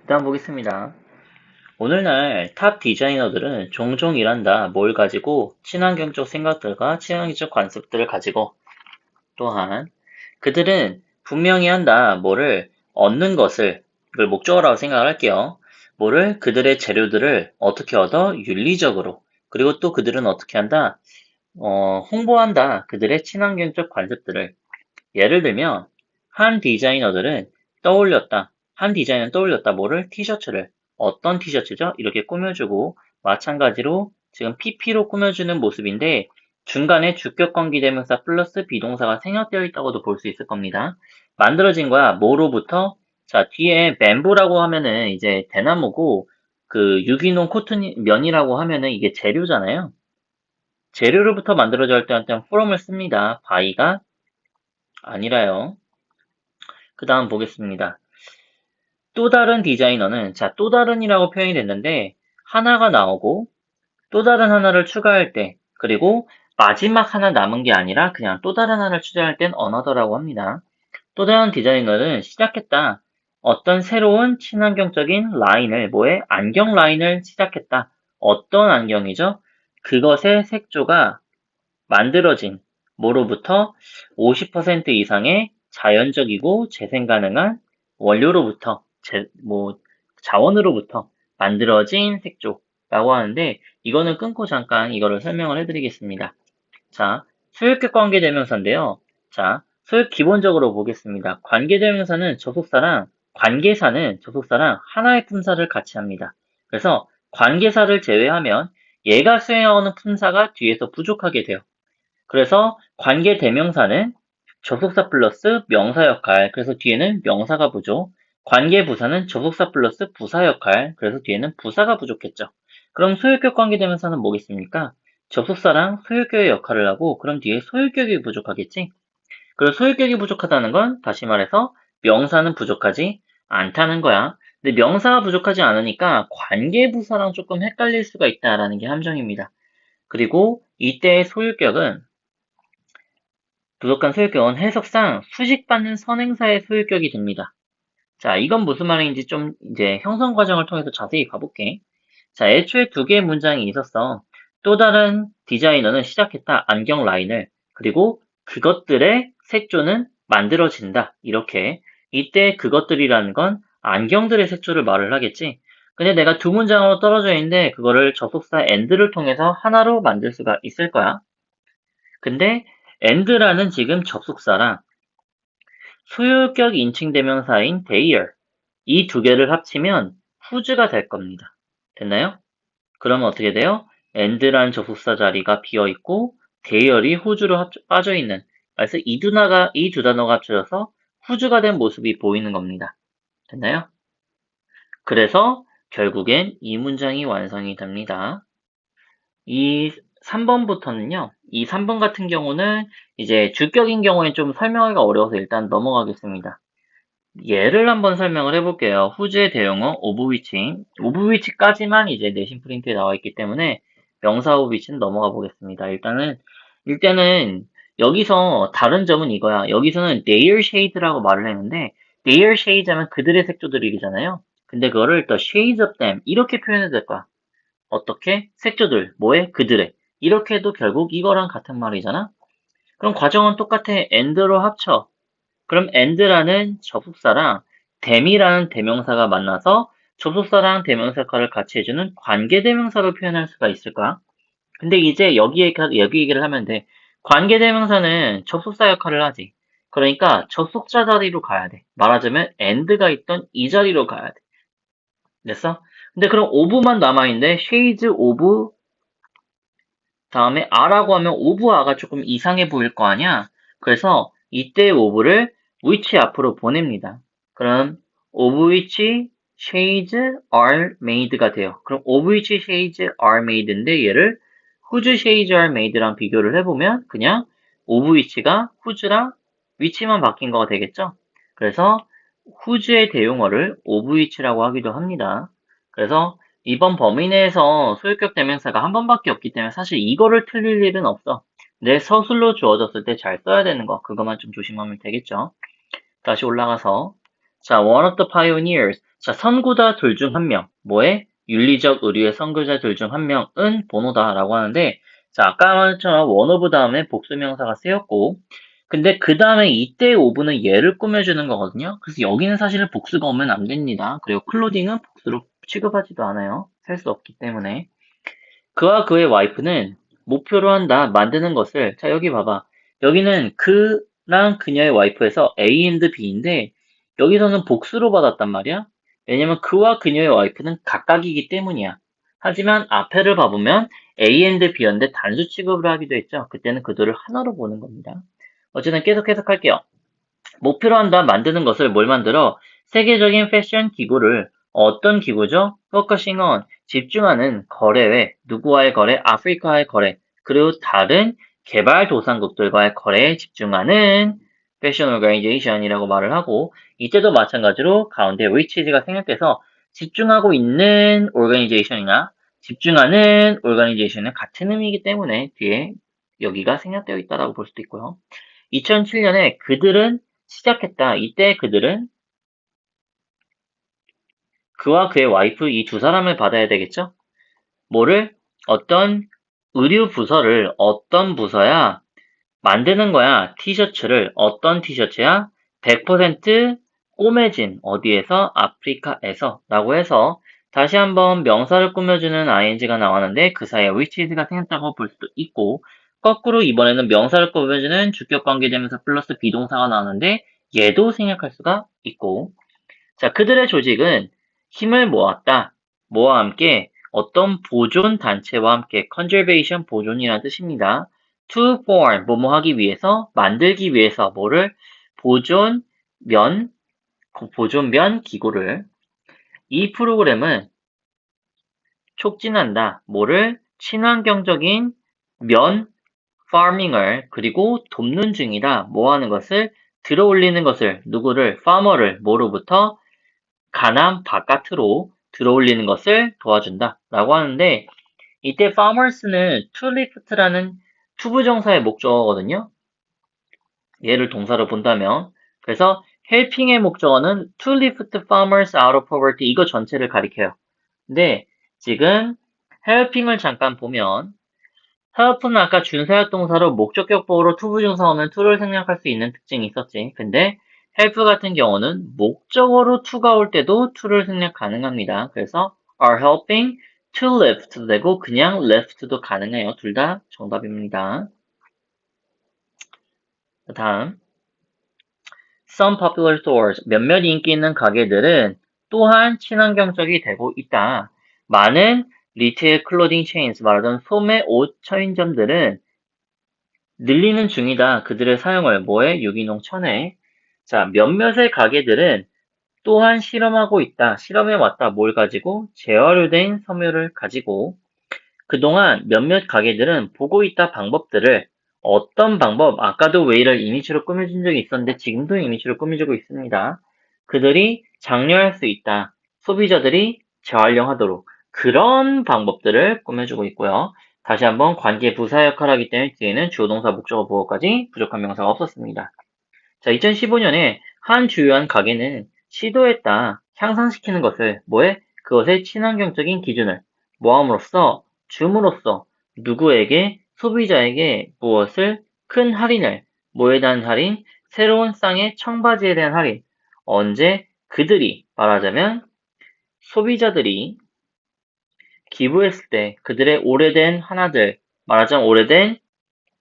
다음 보겠습니다. 오늘날 탑 디자이너들은 종종 일한다 뭘 가지고 친환경적 생각들과 친환경적 관습들을 가지고 또한 그들은 분명히 한다 뭐를 얻는 것을 이걸 목적어라고 생각을 할게요. 뭐를 그들의 재료들을 어떻게 얻어 윤리적으로 그리고 또 그들은 어떻게 한다 홍보한다 그들의 친환경적 관습들을 예를 들면 한 디자이너는 떠올렸다 뭐를 티셔츠를 어떤 티셔츠죠? 이렇게 꾸며주고 마찬가지로 지금 PP로 꾸며주는 모습인데 중간에 주격 관계 대명사 플러스 비동사가 생략되어 있다고도 볼 수 있을 겁니다. 만들어진 거야 뭐로부터? 자 뒤에 뱀부라고 하면은 이제 대나무고 그 유기농 코튼 면이라고 하면은 이게 재료잖아요. 재료로부터 만들어질 때는 from을 씁니다. by가 아니라요. 그 다음 보겠습니다. 또 다른 디자이너는, 자, 또 다른이라고 표현이 됐는데, 하나가 나오고, 또 다른 하나를 추가할 때, 그리고 마지막 하나 남은 게 아니라 그냥 또 다른 하나를 추가할 땐 어너더라고 합니다. 또 다른 디자이너는 시작했다. 어떤 새로운 친환경적인 라인을, 뭐에? 안경 라인을 시작했다. 어떤 안경이죠? 그것의 색조가 만들어진, 뭐로부터 50% 이상의 자연적이고 재생 가능한 원료로부터, 자원으로부터 만들어진 색조라고 하는데, 이거는 끊고 잠깐 이거를 설명을 해드리겠습니다. 자, 소유격 관계대명사인데요. 자, 소유 기본적으로 보겠습니다. 관계대명사는 관계사는 접속사랑 하나의 품사를 같이 합니다. 그래서 관계사를 제외하면 얘가 수행하는 품사가 뒤에서 부족하게 돼요. 그래서 관계대명사는 접속사 플러스 명사 역할, 그래서 뒤에는 명사가 부족. 관계부사는 접속사 플러스 부사 역할, 그래서 뒤에는 부사가 부족했죠. 그럼 소유격 관계대명사는 뭐겠습니까? 접속사랑 소유격의 역할을 하고, 그럼 뒤에 소유격이 부족하겠지? 그리고 소유격이 부족하다는 건 다시 말해서 명사는 부족하지 않다는 거야. 근데 명사가 부족하지 않으니까 관계부사랑 조금 헷갈릴 수가 있다라는 게 함정입니다. 그리고 이때의 소유격은 부족한 소유격은 해석상 수식받는 선행사의 소유격이 됩니다. 자, 이건 무슨 말인지 좀 이제 형성 과정을 통해서 자세히 봐볼게. 자, 애초에 두 개의 문장이 있었어. 또 다른 디자이너는 시작했다. 안경 라인을. 그리고 그것들의 색조는 만들어진다. 이렇게. 이때 그것들이라는 건 안경들의 색조를 말을 하겠지. 근데 내가 두 문장으로 떨어져 있는데 그거를 접속사 and를 통해서 하나로 만들 수가 있을 거야. 근데 and라는 지금 접속사랑 소유격 인칭 대명사인 their 이 두 개를 합치면 whose가 될 겁니다. 됐나요? 그러면 어떻게 돼요? and라는 접속사 자리가 비어 있고 there이 whose로 빠져 있는 그래서 이 두 단어가 합쳐져서 whose가 된 모습이 보이는 겁니다. 됐나요? 그래서 결국엔 이 문장이 완성이 됩니다. 이 3번부터는요. 이 3번 같은 경우는 이제 주격인 경우에 좀 설명하기가 어려워서 일단 넘어가겠습니다. 예를 한번 설명을 해볼게요. 후즈의 대용어 of which, of which까지만 이제 내신 프린트에 나와 있기 때문에 명사 of which는 넘어가 보겠습니다. 일단은 여기서 다른 점은 이거야. 여기서는 their shade라고 말을 했는데 their shades 하면 그들의 색조들이잖아요. 근데 그거를 the shades of them 이렇게 표현해도 될 거야. 어떻게? 색조들, 뭐에? 그들의. 이렇게 해도 결국 이거랑 같은 말이잖아? 그럼 과정은 똑같아. and로 합쳐. 그럼 and라는 접속사랑 them이라는 대명사가 만나서 접속사랑 대명사 역할을 같이 해주는 관계대명사로 표현할 수가 있을 거야. 근데 이제 여기 얘기를 하면 돼. 관계대명사는 접속사 역할을 하지. 그러니까 접속자 자리로 가야 돼. 말하자면 and가 있던 이 자리로 가야 돼. 됐어? 근데 그럼 of만 남아있는데 shades of 다음에 a라고 하면 of a가 조금 이상해 보일 거 아니야? 그래서 이때 of를 which 앞으로 보냅니다. 그럼 of which shades are made가 돼요. 그럼 of which shades are made인데 얘를 whose shades are made랑 비교를 해보면 그냥 of which가 whose랑 which만 바뀐 거가 되겠죠? 그래서 whose의 대용어를 of which라고 하기도 합니다. 그래서 이번 범위 내에서 소유격 대명사가 한 번밖에 없기 때문에 사실 이거를 틀릴 일은 없어. 내 서술로 주어졌을 때 잘 써야 되는 거, 그것만 좀 조심하면 되겠죠. 다시 올라가서 자, one of the pioneers. 자, 선구자 둘 중 한 명. 뭐에? 윤리적 의료의 선구자 둘 중 한 명은 보노다라고 하는데, 자, 아까 말했처럼 one of 다음에 복수명사가 쓰였고, 근데 그 다음에 이때 오브는 얘를 꾸며주는 거거든요. 그래서 여기는 사실은 복수가 오면 안 됩니다. 그리고 클로딩은 복수로 취급하지도 않아요. 살 수 없기 때문에. 그와 그의 와이프는 목표로 한다, 만드는 것을, 자, 여기 봐봐. 여기는 그랑 그녀의 와이프에서 A and B인데, 여기서는 복수로 받았단 말이야? 왜냐면 그와 그녀의 와이프는 각각이기 때문이야. 하지만 앞에를 봐보면 A and B였는데 단수 취급을 하기도 했죠. 그때는 그들을 하나로 보는 겁니다. 어쨌든 계속 해석할게요. 목표로 한다, 만드는 것을 뭘 만들어? 세계적인 패션 기구를 어떤 기구죠? focusing on, 집중하는 거래회, 누구와의 거래? 아프리카와의 거래, 그리고 다른 개발도상국들과의 거래에 집중하는 패션 오르가니제이션이라고 말을 하고, 이때도 마찬가지로 가운데 which가 생략돼서 집중하고 있는 오르가니제이션이나 집중하는 오르가니제이션은 같은 의미이기 때문에 뒤에 여기가 생략되어 있다라고 볼 수도 있고요. 2007년에 그들은 시작했다. 이때 그들은 그와 그의 와이프 이 두 사람을 받아야 되겠죠? 뭐를? 어떤 의류 부서를 어떤 부서야? 만드는 거야. 티셔츠를 어떤 티셔츠야? 100% 꼬매진 어디에서? 아프리카에서 라고 해서 다시 한번 명사를 꾸며주는 ing가 나왔는데 그 사이에 which가 생겼다고 볼 수도 있고 거꾸로 이번에는 명사를 꾸며주는 주격관계대명사 플러스 비동사가 나왔는데 얘도 생략할 수가 있고 자 그들의 조직은 힘을 모았다. 뭐와 함께? 어떤 보존 단체와 함께 conservation 보존이라는 뜻입니다. to form 뭐뭐 하기 위해서 만들기 위해서 뭐를 보존면 기구를 이 프로그램은 촉진한다. 뭐를 친환경적인 면 파밍을 그리고 돕는 중이다. 뭐 하는 것을 들어올리는 것을 누구를 farmer를 뭐로부터 가남 바깥으로 들어올리는 것을 도와준다 라고 하는데 이때 farmers는 to lift라는 투부정사의 목적어거든요. 얘를 동사로 본다면 그래서 helping의 목적어는 to lift farmers out of poverty 이거 전체를 가리켜요. 근데 지금 helping을 잠깐 보면 help는 아까 준사역 동사로 목적격보로 투부정사 오면 to를 생략할 수 있는 특징이 있었지. 근데 help 같은 경우는 목적어로 to가 올 때도 to를 생략 가능합니다. 그래서 are helping to lift도 되고 그냥 left도 가능해요. 둘 다 정답입니다. 다음 Some popular stores, 몇몇 인기 있는 가게들은 또한 친환경적이 되고 있다. 많은 리테일 클로딩 체인스, 말하자면 소매 옷 처인점들은 늘리는 중이다. 그들의 사용을 뭐에? 유기농 천에. 자, 몇몇의 가게들은 또한 실험하고 있다. 실험해 왔다. 뭘 가지고? 재활용된 섬유를 가지고. 그동안 몇몇 가게들은 보고 있다 방법들을 어떤 방법, 아까도 웨이를 이미지로 꾸며준 적이 있었는데 지금도 이미지로 꾸며주고 있습니다. 그들이 장려할 수 있다. 소비자들이 재활용하도록 그런 방법들을 꾸며주고 있고요. 다시 한번 관계 부사 역할을 하기 때문에 뒤에는 주어 동사 목적어 보어까지 부족한 명사가 없었습니다. 자, 2015년에 한 주요한 가게는 시도했다. 향상시키는 것을 뭐에? 그것의 친환경적인 기준을 모함으로써 줌으로써 누구에게 소비자에게 무엇을 큰 할인을 뭐에 대한 할인? 새로운 쌍의 청바지에 대한 할인 언제 그들이 말하자면 소비자들이 기부했을 때 그들의 오래된 하나들 말하자면 오래된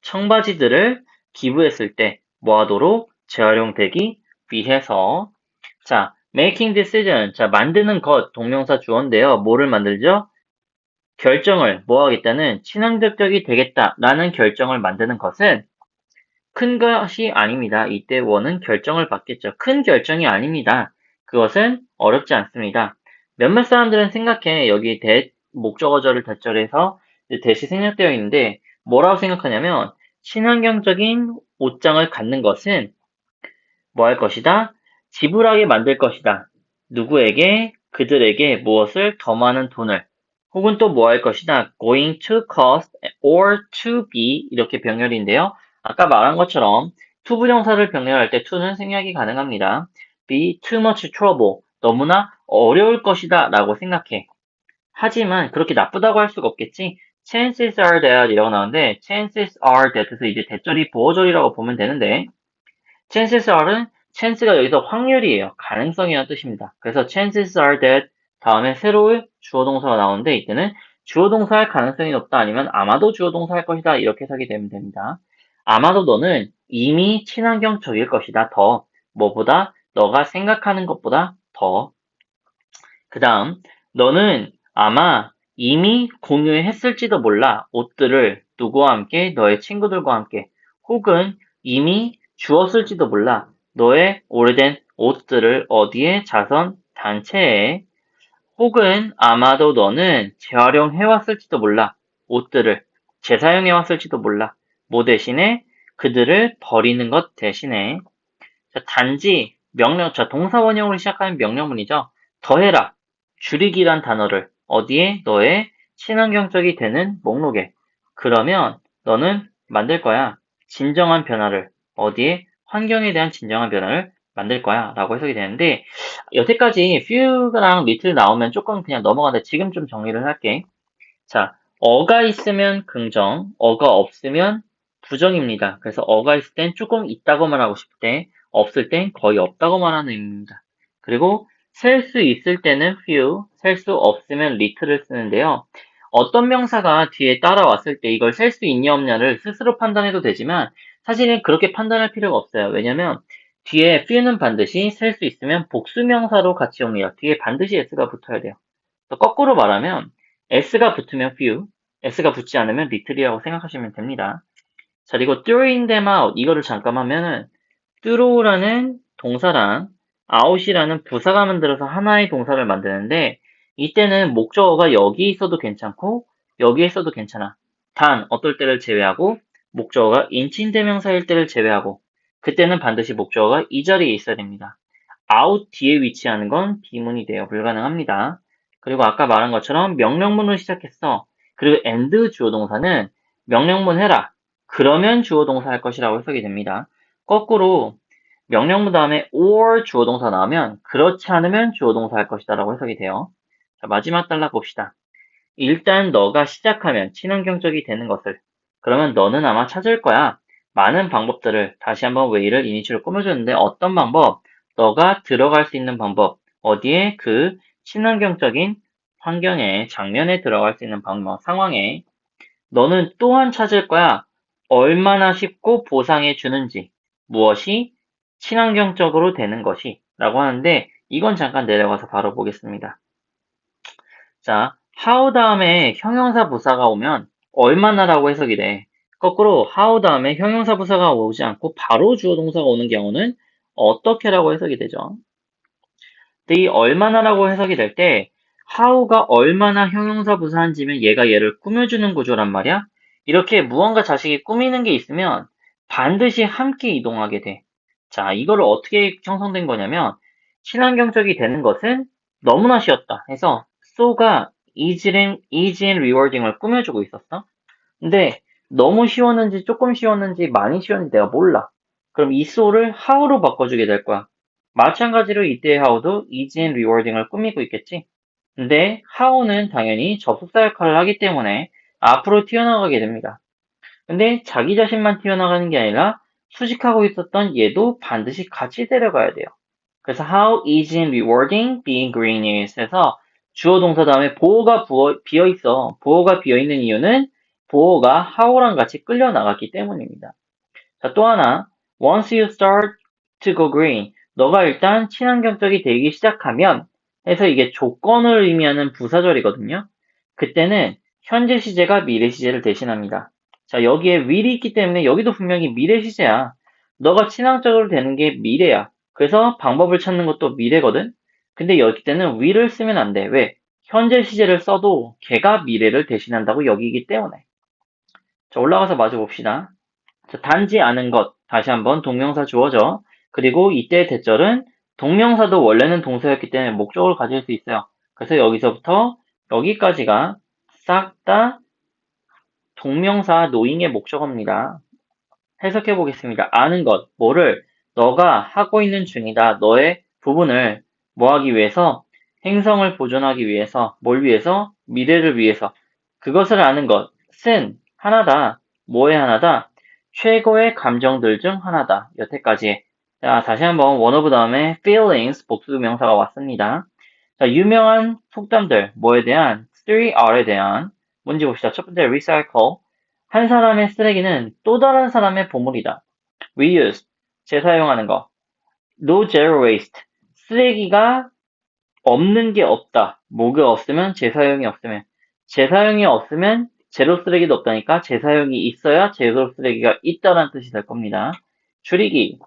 청바지들을 기부했을 때 뭐하도록 재활용되기 위해서 자 making decision 자 만드는 것 동명사 주어인데요. 뭐를 만들죠? 결정을 뭐 하겠다는 친환경적이 되겠다라는 결정을 만드는 것은 큰 것이 아닙니다. 이때 원은 결정을 받겠죠. 큰 결정이 아닙니다. 그것은 어렵지 않습니다. 몇몇 사람들은 생각해 여기 목적어절을 덧절해서 대시 생략되어 있는데 뭐라고 생각하냐면 친환경적인 옷장을 갖는 것은 뭐 할 것이다? 지불하게 만들 것이다. 누구에게? 그들에게 무엇을 더 많은 돈을 혹은 또 뭐 할 것이다. going to cost or to be 이렇게 병렬인데요. 아까 말한 것처럼 to 부정사를 병렬할 때 to는 생략이 가능합니다. be too much trouble. 너무나 어려울 것이다 라고 생각해. 하지만 그렇게 나쁘다고 할 수가 없겠지. chances are that 이라고 나오는데 chances are that에서 이제 대절이 보어절이라고 보면 되는데 chances are은 chance가 여기서 확률이에요. 가능성이라는 뜻입니다. 그래서 chances are that 다음에 새로운 주어 동사가 나오는데 이때는 주어 동사 할 가능성이 높다 아니면 아마도 주어 동사 할 것이다 이렇게 해석이 되면 됩니다. 아마도 너는 이미 친환경적일 것이다. 더 뭐보다 너가 생각하는 것보다 더. 그 다음 너는 아마 이미 공유했을지도 몰라 옷들을 누구와 함께 너의 친구들과 함께 혹은 이미 주었을지도 몰라 너의 오래된 옷들을 어디에 자선 단체에 혹은 아마도 너는 재활용해왔을지도 몰라 옷들을 재사용해왔을지도 몰라 뭐 대신에 그들을 버리는 것 대신에 자, 단지 명령 자 동사원형으로 시작하는 명령문이죠. 더해라 줄이기란 단어를 어디에 너의 친환경적이 되는 목록에 그러면 너는 만들 거야. 진정한 변화를 어디에 환경에 대한 진정한 변화를 만들 거야 라고 해석이 되는데 여태까지 few랑 little 나오면 조금 그냥 넘어가는데 지금 좀 정리를 할게. 자, 어가 있으면 긍정, 어가 없으면 부정입니다. 그래서 어가 있을 땐 조금 있다고 말하고 싶을 때, 없을 땐 거의 없다고 말하는 의미입니다. 그리고 셀 수 있을 때는 few, 셀 수 없으면 little를 쓰는데요. 어떤 명사가 뒤에 따라왔을 때 이걸 셀 수 있냐 없냐를 스스로 판단해도 되지만 사실은 그렇게 판단할 필요가 없어요. 왜냐면 뒤에 few는 반드시 셀 수 있으면 복수명사로 같이 옵니다. 뒤에 반드시 s가 붙어야 돼요. 또 거꾸로 말하면 s가 붙으면 few, s가 붙지 않으면 little이라고 생각하시면 됩니다. 자, 그리고 throwing them out 이거를 잠깐 하면은 throw라는 동사랑 out이라는 부사가 만들어서 하나의 동사를 만드는데 이때는 목적어가 여기 있어도 괜찮고 여기 있어도 괜찮아. 단 어떨 때를 제외하고 목적어가 인칭대명사일 때를 제외하고 그때는 반드시 목적어가 이 자리에 있어야 됩니다. out 뒤에 위치하는 건 비문이 돼요. 불가능합니다. 그리고 아까 말한 것처럼 명령문으로 시작했어. 그리고 and 주어 동사는 명령문 해라. 그러면 주어 동사 할 것이라고 해석이 됩니다. 거꾸로 명령문 다음에 or 주어 동사 나오면 그렇지 않으면 주어 동사 할 것이다 라고 해석이 돼요. 자, 마지막 달라 봅시다. 일단 너가 시작하면 친환경적이 되는 것을 그러면 너는 아마 찾을 거야. 많은 방법들을 다시 한번 웨이를 이니셜로 꾸며줬는데 어떤 방법? 너가 들어갈 수 있는 방법. 어디에? 그 친환경적인 환경에 장면에 들어갈 수 있는 방법 상황에 너는 또한 찾을 거야. 얼마나 쉽고 보상해 주는지 무엇이 친환경적으로 되는 것이 라고 하는데 이건 잠깐 내려가서 바로 보겠습니다. 자, how 다음에 형용사 부사가 오면 얼마나라고 해석이 돼. 거꾸로 how 다음에 형용사 부사가 오지 않고 바로 주어 동사가 오는 경우는 어떻게라고 해석이 되죠. 이 얼마나라고 해석이 될 때 how가 얼마나 형용사 부사인지면 얘가 얘를 꾸며주는 구조란 말이야. 이렇게 무언가 자식이 꾸미는 게 있으면 반드시 함께 이동하게 돼. 자, 이거를 어떻게 형성된 거냐면 친환경적이 되는 것은 너무나 쉬웠다 해서 so가 easy and rewarding을 꾸며주고 있었어. 근데 너무 쉬웠는지 조금 쉬웠는지 많이 쉬웠는지 내가 몰라. 그럼 이 so를 how로 바꿔주게 될 거야. 마찬가지로 이때의 how도 easy and rewarding을 꾸미고 있겠지. 근데 how는 당연히 접속사 역할을 하기 때문에 앞으로 튀어나가게 됩니다. 근데 자기 자신만 튀어나가는 게 아니라 수식하고 있었던 얘도 반드시 같이 데려가야 돼요. 그래서 how easy and rewarding being green is 해서 주어 동사 다음에 보어가 비어있어. 보어가 비어있는 이유는 보어가 how랑 같이 끌려 나갔기 때문입니다. 자, 또 하나 once you start to go green 너가 일단 친환경적이 되기 시작하면 해서 이게 조건을 의미하는 부사절이거든요. 그때는 현재 시제가 미래 시제를 대신합니다. 자, 여기에 will이 있기 때문에 여기도 분명히 미래 시제야. 너가 친환적으로 되는 게 미래야. 그래서 방법을 찾는 것도 미래거든. 근데 여기 때는 will을 쓰면 안 돼. 왜? 현재 시제를 써도 걔가 미래를 대신한다고 여기기 때문에. 자, 올라가서 마저 봅시다. 자, 단지 아는 것. 다시 한번 동명사 주어져. 그리고 이때의 대절은 동명사도 원래는 동사였기 때문에 목적을 가질 수 있어요. 그래서 여기서부터 여기까지가 싹 다 동명사 노잉의 목적어입니다. 해석해 보겠습니다. 아는 것, 뭐를 너가 하고 있는 중이다. 너의 부분을 뭐 하기 위해서? 행성을 보존하기 위해서, 뭘 위해서? 미래를 위해서. 그것을 아는 것은 하나다. 뭐의 하나다? 최고의 감정들 중 하나다. 여태까지. 자, 다시 한번 원어브 다음에 feelings 복수명사가 왔습니다. 자, 유명한 속담들, 뭐에 대한? 3R에 대한 문제 봅시다. 첫 번째, recycle. 한 사람의 쓰레기는 또 다른 사람의 보물이다. reuse. 재사용하는 거. no zero waste. 쓰레기가 없는 게 없다. 뭐가 없으면 재사용이 없으면. 재사용이 없으면 제로 쓰레기도 없다니까 재사용이 있어야 제로 쓰레기가 있다는 뜻이 될 겁니다. 줄이기.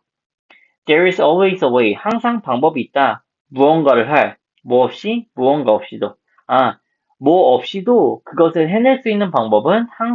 There is always a way. 항상 방법이 있다. 무언가를 할. 뭐 없이? 무언가 없이도. 뭐 없이도 그것을 해낼 수 있는 방법은 항상